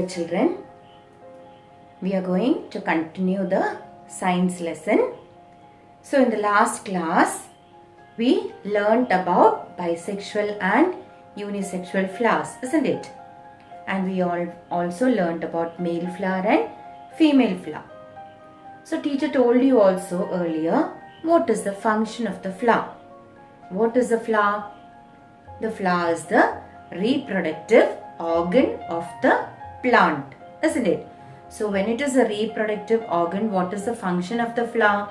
Dear children, we are going to continue the science lesson. So in the last class, we learnt about bisexual and unisexual flowers, isn't it? And we also learnt about male flower and female flower. So teacher told you also earlier, what is the function of the flower? What is the flower? The flower is the reproductive organ of the plant, isn't it? So when it is a reproductive organ, what is the function of the flower?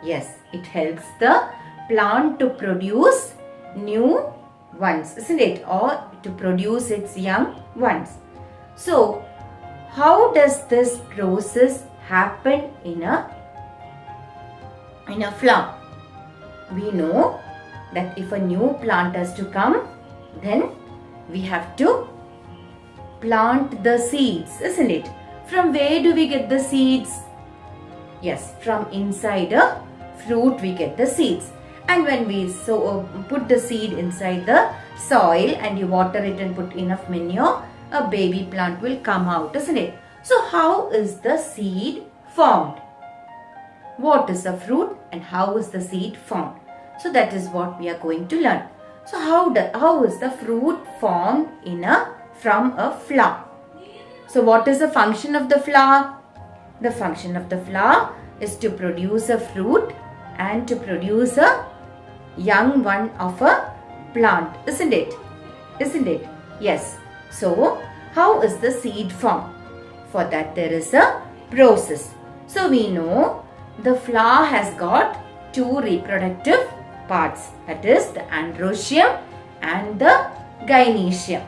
Yes, it helps the plant to produce new ones, isn't it? Or to produce its young ones. So how does this process happen in a flower? We know that if a new plant has to come, then we have to plant the seeds, isn't it? From where do we get the seeds? Yes, from inside a fruit we get the seeds. And when we put the seed inside the soil and you water it and put enough manure, a baby plant will come out, isn't it? So how is the seed formed? What is the fruit and how is the seed formed? So that is what we are going to learn. So how is the fruit formed from a flower? So what is the function of the flower? The function of the flower is to produce a fruit and to produce a young one of a plant, isn't it? Isn't it? Yes. So how is the seed formed? For that there is a process. So we know the flower has got two reproductive parts, that is the androecium and the gynoecium,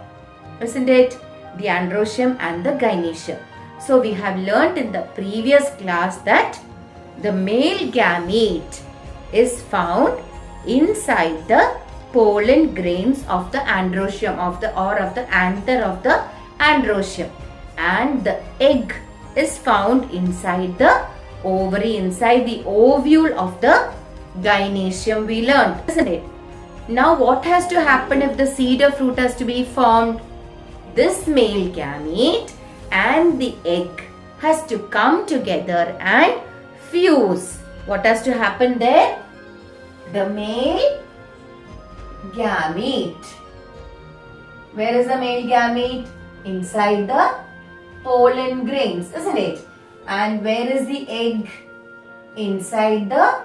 isn't it? The androecium and the gynoecium. So we have learnt in the previous class that the male gamete is found inside the pollen grains of the androecium of the anther of the androecium, and the egg is found inside the ovary, inside the ovule of the gynoecium, we learned, isn't it? Now what has to happen if the seed or fruit has to be formed? This male gamete and the egg has to come together and fuse. What has to happen there? The male gamete. Where is the male gamete? Inside the pollen grains, isn't it? And where is the egg? Inside the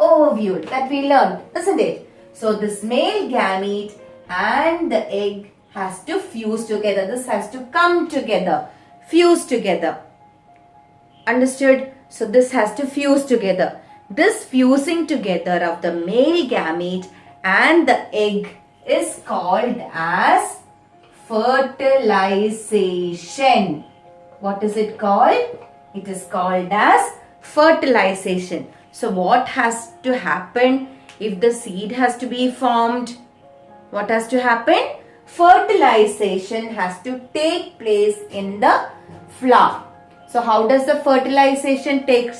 ovule that we learned, isn't it? So this male gamete and the egg has to fuse together. This has to come together, fuse together. Understood? So this has to fuse together. This fusing together of the male gamete and the egg is called as fertilization. What is it called? It is called as fertilization. So what has to happen if the seed has to be formed? What has to happen? Fertilization has to take place in the flower. So how does the fertilization take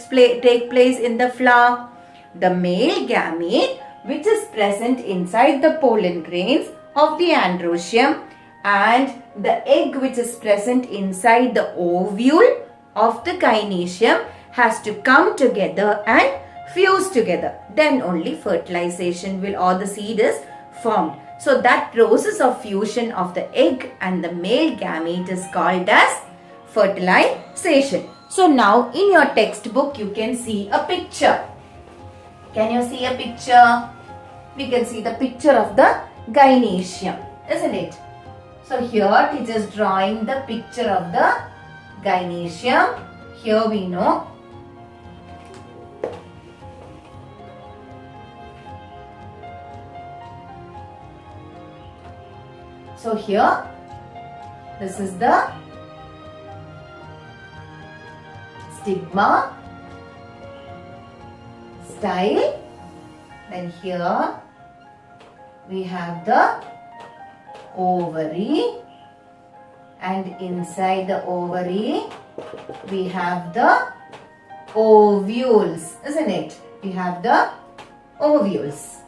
place in the flower? The male gamete, which is present inside the pollen grains of the androecium, and the egg, which is present inside the ovule of the gynoecium, has to come together and fuse together. Then only fertilization or the seed is formed. So that process of fusion of the egg and the male gamete is called as fertilization. So now in your textbook you can see a picture. Can you see a picture? We can see the picture of the gynoecium, isn't it? So here teacher is drawing the picture of the gynoecium. Here we know so here this is the stigma, style, then here we have the ovary, and inside the ovary we have the ovules, isn't it? We have the ovules.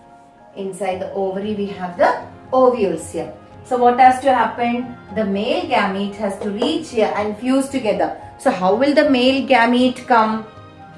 Inside the ovary we have the ovules here. So what has to happen? The male gamete has to reach here and fuse together. So how will the male gamete come?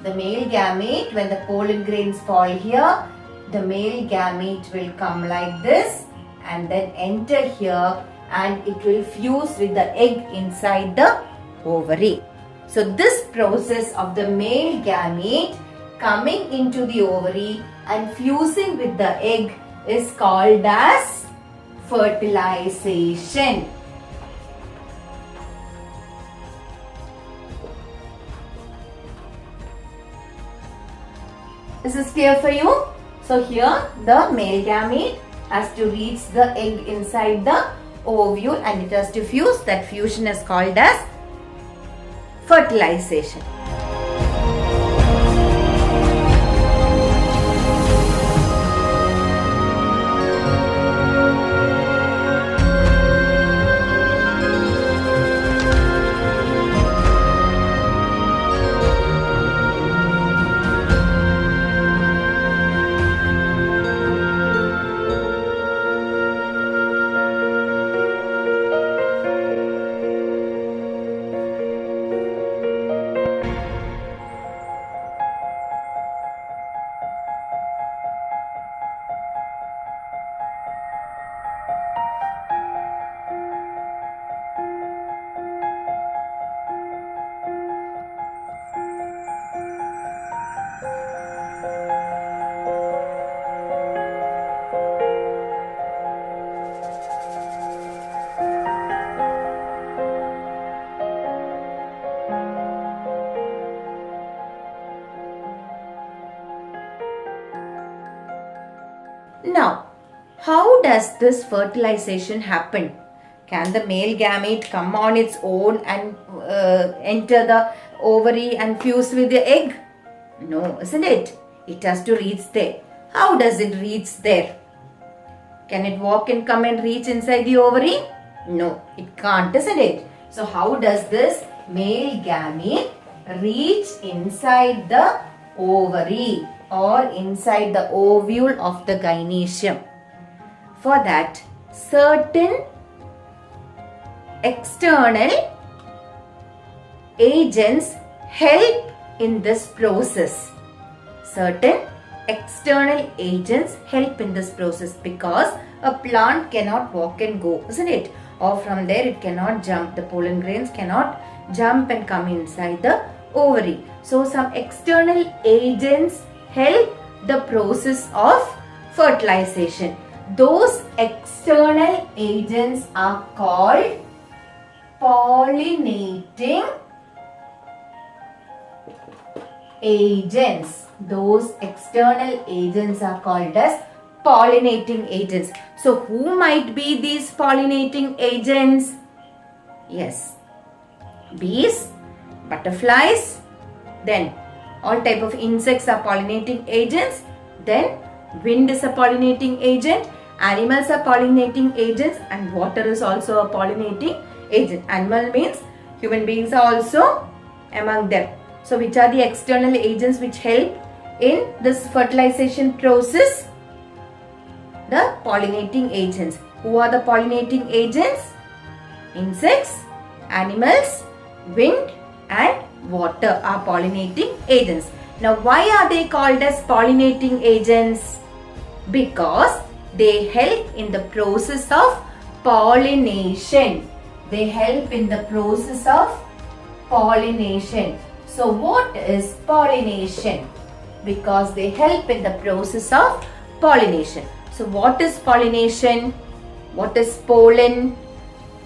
The male gamete, when the pollen grains fall here, the male gamete will come like this and then enter here and it will fuse with the egg inside the ovary. So this process of the male gamete coming into the ovary and fusing with the egg is called as fertilization. Is this clear for you? So here the male gamete has to reach the egg inside the ovule and it has to fuse. That fusion is called as fertilization. Now, how does this fertilization happen? Can the male gamete come on its own and enter the ovary and fuse with the egg? No, isn't it? It has to reach there. How does it reach there? Can it walk and come and reach inside the ovary? No, it can't, isn't it? So how does this male gamete reach inside the ovary or inside the ovule of the gynoecium? For that, certain external agents help in this process. Certain external agents help in this process because a plant cannot walk and go, isn't it? Or from there it cannot jump. The pollen grains cannot jump and come inside the ovary. So some external agents help the process of fertilization. Those external agents are called pollinating agents. Those external agents are called as pollinating agents. So who might be these pollinating agents? Yes, bees, butterflies, then all type of insects are pollinating agents. Then wind is a pollinating agent, animals are pollinating agents, and water is also a pollinating agent. Animal means human beings are also among them. So which are the external agents which help in this fertilization process? The pollinating agents. Who are the pollinating agents? Insects, animals, wind and water are pollinating agents. Now why are they called as pollinating agents? Because they help in the process of pollination. They help in the process of pollination. So what is pollination? Because they help in the process of pollination. So what is pollination? What is pollen?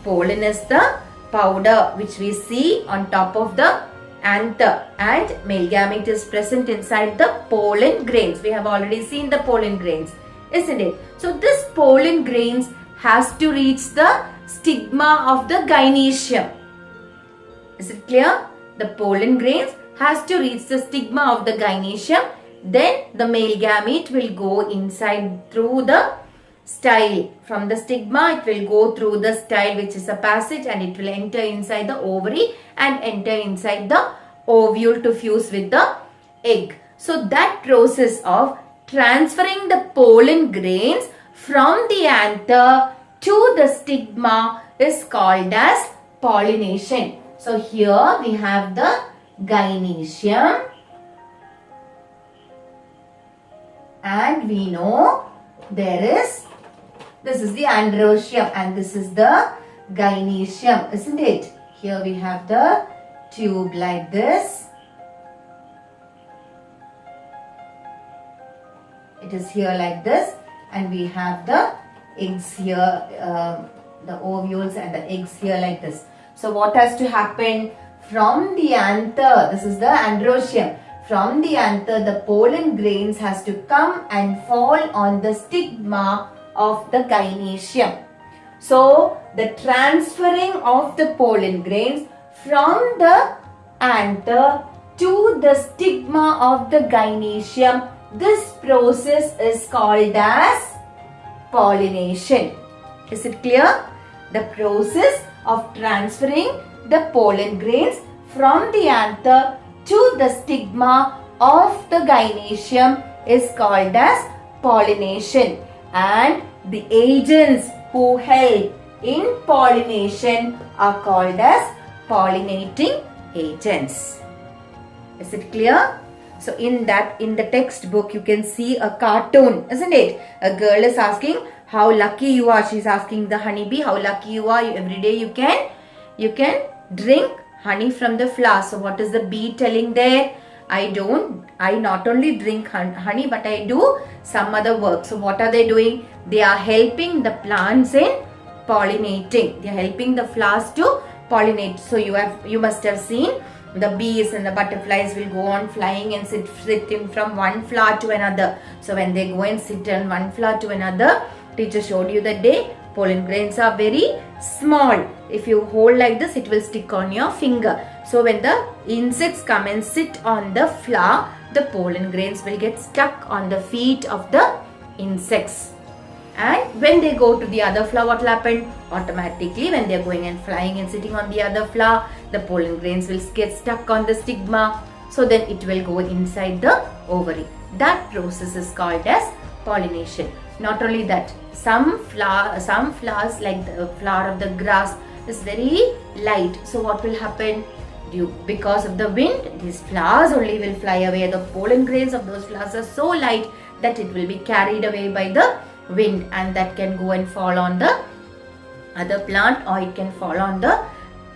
Pollen is the powder which we see on top of the anther, and male gamete is present inside the pollen grains. We have already seen the pollen grains, isn't it? So this pollen grains has to reach the stigma of the gynoecium. Is it clear? The pollen grains has to reach the stigma of the gynoecium. Then the male gamete will go inside through the style. From the stigma it will go through the style, which is a passage, and it will enter inside the ovary and enter inside the ovule to fuse with the egg. So that process of transferring the pollen grains from the anther to the stigma is called as pollination. So here we have the gynoecium, and we know this is the androecium and this is the gynoecium, isn't it? Here we have the tube like this. It is here like this, and we have the eggs here, the ovules and the eggs here like this. So what has to happen? From the anther, this is the androecium. From the anther, the pollen grains has to come and fall on the stigma of the gynoecium. So the transferring of the pollen grains from the anther to the stigma of the gynoecium, this process is called as pollination. Is it clear? The process of transferring the pollen grains from the anther to the stigma of the gynoecium is called as pollination, and the agents who help in pollination are called as pollinating agents. Is it clear? So in the textbook you can see a cartoon, isn't it? A girl is asking how lucky you are. She's asking the honeybee how lucky you are. Every day you can drink honey from the flower. So what is the bee telling there? I not only drink honey, but I do some other work. So what are they doing? They are helping the plants in pollinating. They are helping the flowers to pollinate. So you must have seen the bees and the butterflies will go on flying and sitting from one flower to another. So when they go and sit on one flower to another, teacher showed you that day pollen grains are very small. If you hold like this, it will stick on your finger. So when the insects come and sit on the flower, the pollen grains will get stuck on the feet of the insects. And when they go to the other flower, what will happen? Automatically, when they are going and flying and sitting on the other flower, the pollen grains will get stuck on the stigma. So then it will go inside the ovary. That process is called as pollination. Not only that, some flowers like the flower of the grass is very light. So what will happen? Because of the wind, these flowers only will fly away. The pollen grains of those flowers are so light that it will be carried away by the wind, and that can go and fall on the other plant, or it can fall on the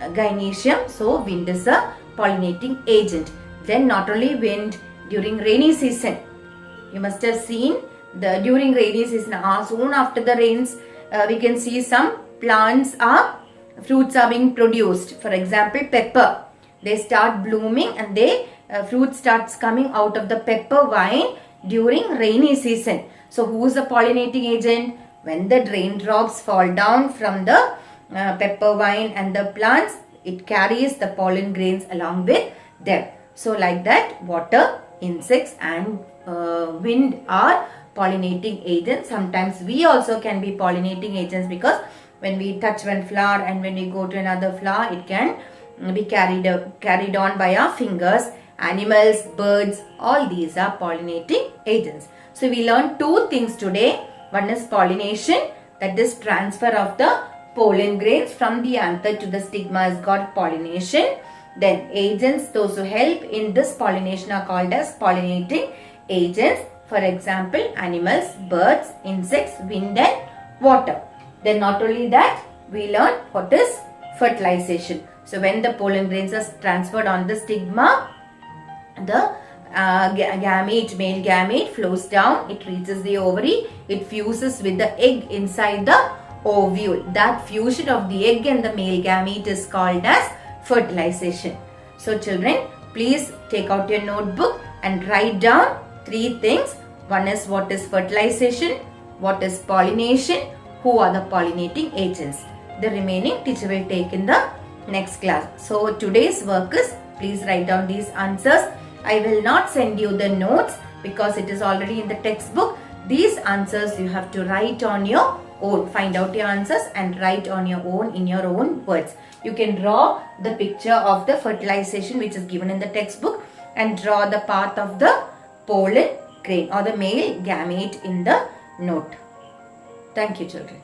gynoecium. So wind is a pollinating agent. Then not only wind, during rainy season, you must have seen during rainy season, soon after the rains, we can see some fruits are being produced. For example, pepper. They start blooming and fruit starts coming out of the pepper vine during rainy season. So who is the pollinating agent? When the raindrops fall down from the pepper vine and the plants, it carries the pollen grains along with them. So like that, water, insects and wind are pollinating agents. Sometimes we also can be pollinating agents, because when we touch one flower and when we go to another flower, it can be carried on by our fingers. Animals, birds, all these are pollinating agents. So we learned two things today. One is pollination, that is transfer of the pollen grains from the anther to the stigma is called pollination. Then agents, those who help in this pollination are called as pollinating agents. For example, animals, birds, insects, wind and water. Then not only that, we learned what is fertilization. So when the pollen grains are transferred on the stigma, the male gamete flows down, it reaches the ovary, it fuses with the egg inside the ovule. That fusion of the egg and the male gamete is called as fertilization. So children, please take out your notebook and write down three things. One is what is fertilization, what is pollination, who are the pollinating agents. The remaining teacher will take in the next class. So today's work is, please write down these answers. I will not send you the notes because it is already in the textbook. These answers you have to write on your own. Find out your answers and write on your own in your own words. You can draw the picture of the fertilization which is given in the textbook and draw the path of the pollen grain or the male gamete in the note. Thank you, children.